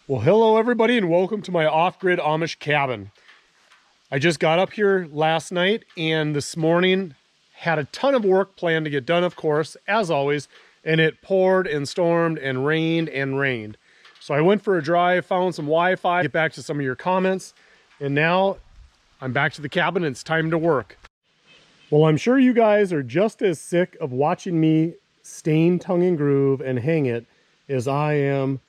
Well, hello everybody and welcome to my off-grid Amish cabin. I just got up here last night and this morning had a ton of work planned to get done, of course, as always, and it poured and stormed and rained. So I went for a drive, found some Wi-Fi, get back to some of your comments, and now I'm back to the cabin and it's time to work. Well, I'm sure you guys are just as sick of watching me stain tongue and groove and hang it as I am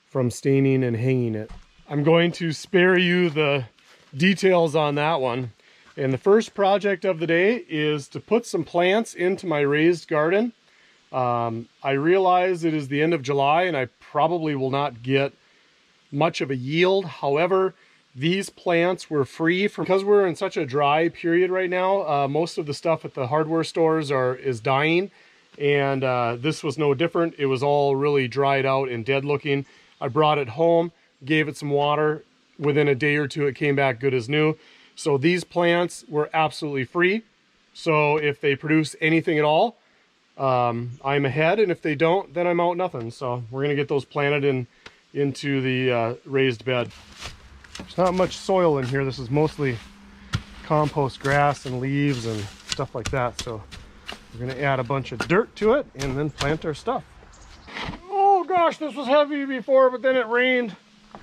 from staining and hanging it. I'm going to spare you the details on that one. And the first project of the day is to put some plants into my raised garden. I realize it is the end of July and I probably will not get much of a yield. However, these plants were free because we're in such a dry period right now. Most of the stuff at the hardware stores is dying, and this was no different. It was all really dried out and dead looking. I brought it home, gave it some water. Within a day or two, it came back good as new. So these plants were absolutely free. So if they produce anything at all, I'm ahead. And if they don't, then I'm out nothing. So we're going to get those planted into the raised bed. There's not much soil in here. This is mostly compost grass and leaves and stuff like that. So we're going to add a bunch of dirt to it and then plant our stuff. Oh gosh, this was heavy before, but then it rained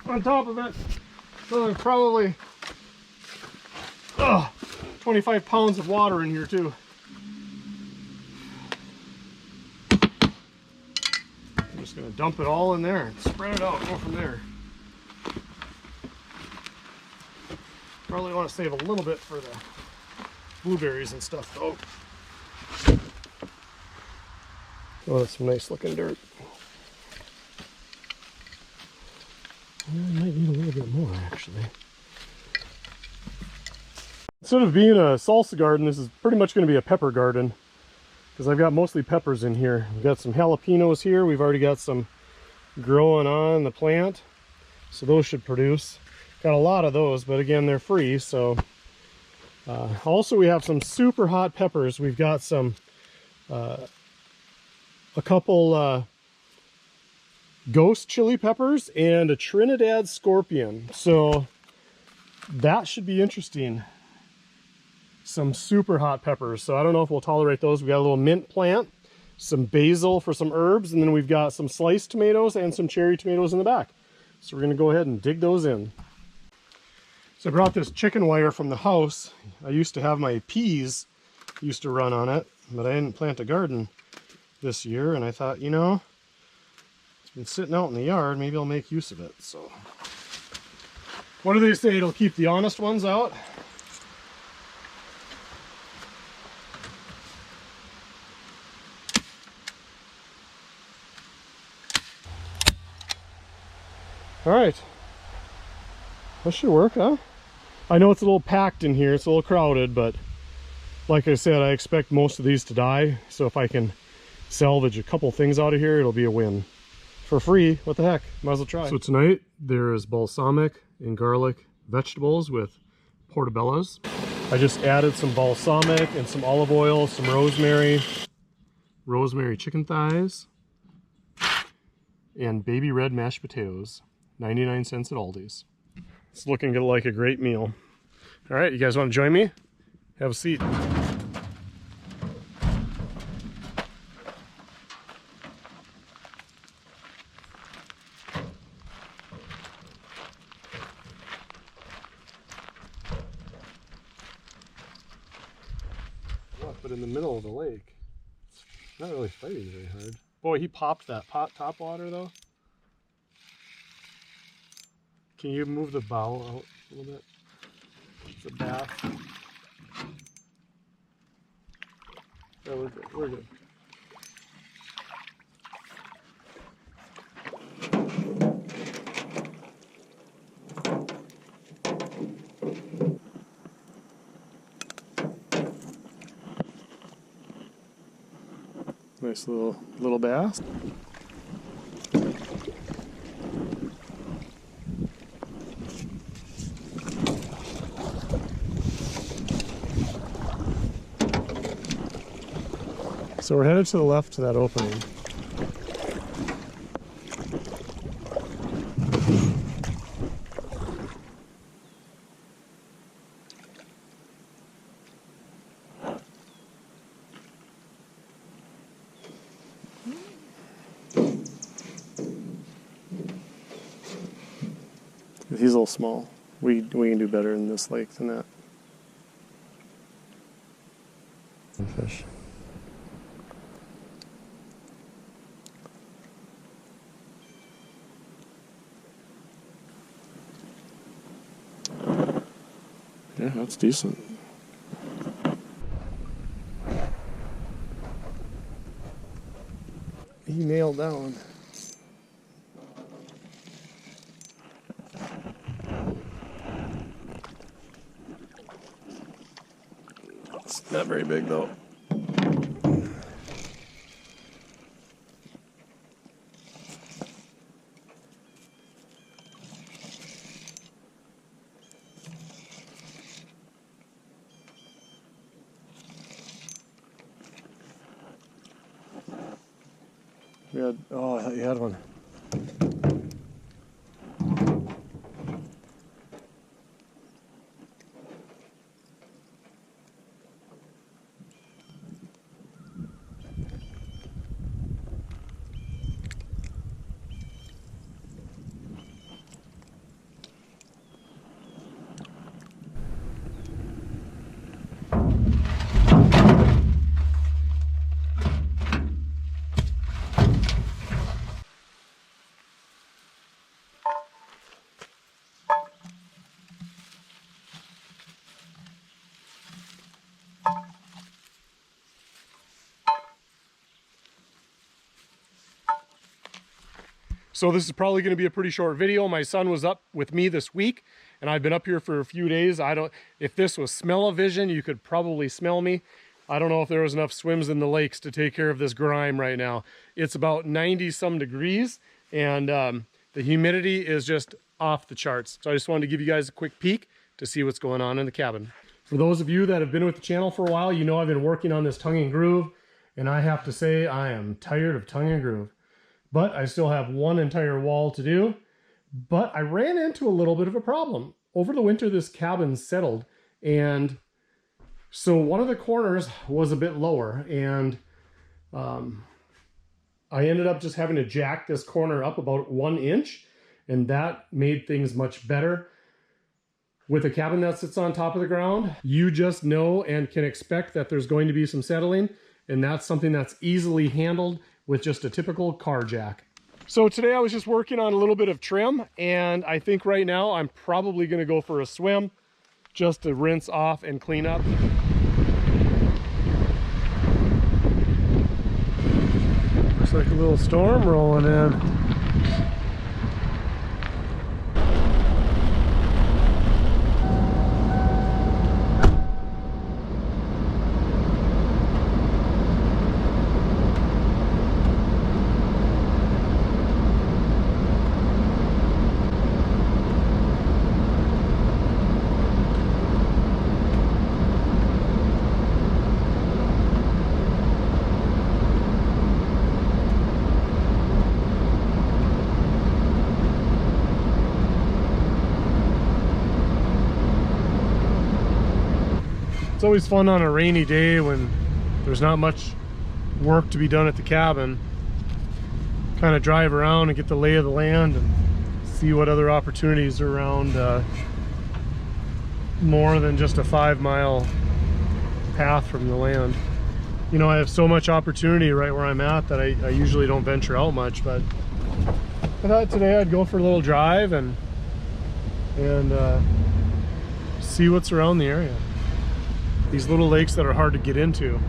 on top of it. So there's probably 25 pounds of water in here too. I'm just going to dump it all in there and spread it out, go from there. Probably want to save a little bit for the blueberries and stuff though. Oh, that's some nice looking dirt. I might need a little bit more actually. Instead of being a salsa garden, this is pretty much going to be a pepper garden because I've got mostly peppers in here. We've got some jalapenos here. We've already got some growing on the plant, so those should produce. Got a lot of those, but again, they're free. So also we have some super hot peppers. We've got some a couple ghost chili peppers and a Trinidad scorpion. So that should be interesting. Some super hot peppers. So I don't know if we'll tolerate those. We got a little mint plant, some basil for some herbs, and then we've got some sliced tomatoes and some cherry tomatoes in the back. So we're going to go ahead and dig those in. So I brought this chicken wire from the house. I used to have my peas used to run on it, but I didn't plant a garden this year, and I thought, you know, it's been sitting out in the yard, maybe I'll make use of it. So what do they say? It'll keep the honest ones out. All right, that should work, huh? I know it's a little packed in here, it's a little crowded, but like I said, I expect most of these to die. So if I can salvage a couple things out of here, it'll be a win. For free, what the heck, might as well try. So tonight, there is balsamic and garlic vegetables with portobellos. I just added some balsamic and some olive oil, some rosemary chicken thighs, and baby red mashed potatoes. 99 cents at Aldi's. It's looking like a great meal. All right, you guys want to join me? Have a seat. But in the middle of the lake, it's not really fighting very hard. Boy, he popped that top water though. Can you move the bow out a little bit? It's a bath. Yeah, we're good. We're good. Nice little bass. So we're headed to the left to that opening. He's a little small. We can do better in this lake than that. Fish. Yeah, that's decent. He nailed that one. It's not very big though. We had, oh, I thought you had one. So this is probably going to be a pretty short video. My son was up with me this week, and I've been up here for a few days. If this was smell-o-vision, you could probably smell me. I don't know if there was enough swims in the lakes to take care of this grime right now. It's about 90-some degrees, and the humidity is just off the charts. So I just wanted to give you guys a quick peek to see what's going on in the cabin. For those of you that have been with the channel for a while, you know I've been working on this tongue and groove, and I have to say I am tired of tongue and groove. But I still have one entire wall to do. But I ran into a little bit of a problem. Over the winter, this cabin settled, and so one of the corners was a bit lower, and I ended up just having to jack this corner up about 1 inch, and that made things much better. With a cabin that sits on top of the ground, you just know and can expect that there's going to be some settling, and that's something that's easily handled with just a typical car jack. So today I was just working on a little bit of trim, and I think right now I'm probably going to go for a swim just to rinse off and clean up. Looks like a little storm rolling in. It's always fun on a rainy day when there's not much work to be done at the cabin. Kind of drive around and get the lay of the land and see what other opportunities are around more than just a 5-mile path from the land. You know, I have so much opportunity right where I'm at that I usually don't venture out much, but I thought today I'd go for a little drive and see what's around the area. These little lakes that are hard to get into,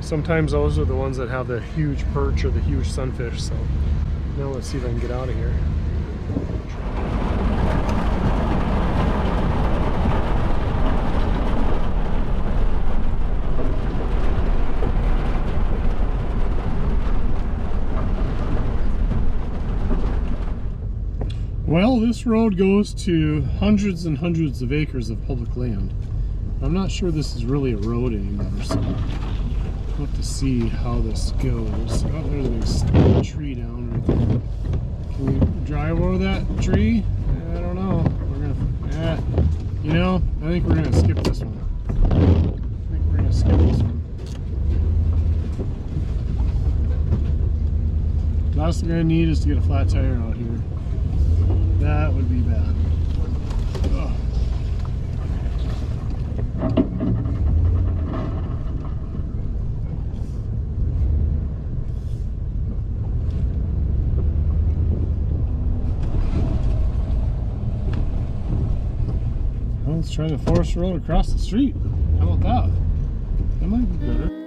sometimes those are the ones that have the huge perch or the huge sunfish. So now let's see if I can get out of here. Well, this road goes to hundreds and hundreds of acres of public land. I'm not sure this is really a road anymore, so we'll have to see how this goes. Oh, there's a big tree down right there. Can we drive over that tree? I don't know. We're gonna, you know, I think we're gonna skip this one. Last thing I need is to get a flat tire out here. That would be bad. Let's try the forest road across the street. How about that? That might be better.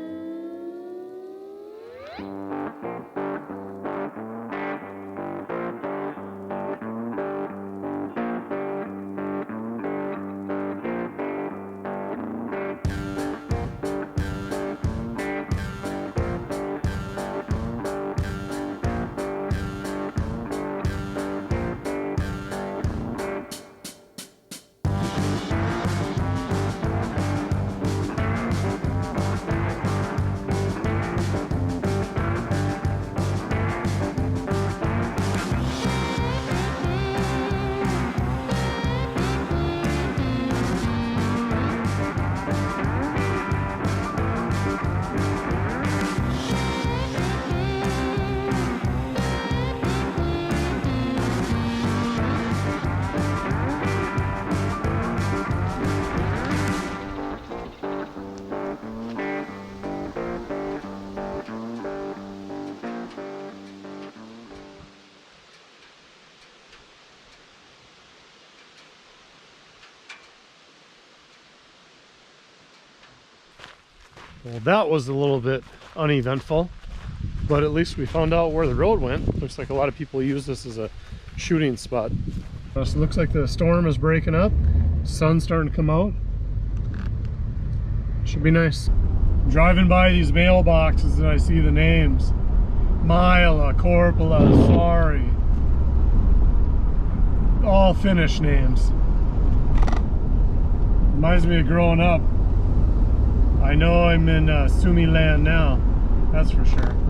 Well, that was a little bit uneventful, but at least we found out where the road went. Looks like a lot of people use this as a shooting spot. So it looks like the storm is breaking up. Sun's starting to come out. Should be nice. Driving by these mailboxes and I see the names. Mila, Corpola, Sari. All Finnish names. Reminds me of growing up. I know I'm in Suomi land now, that's for sure.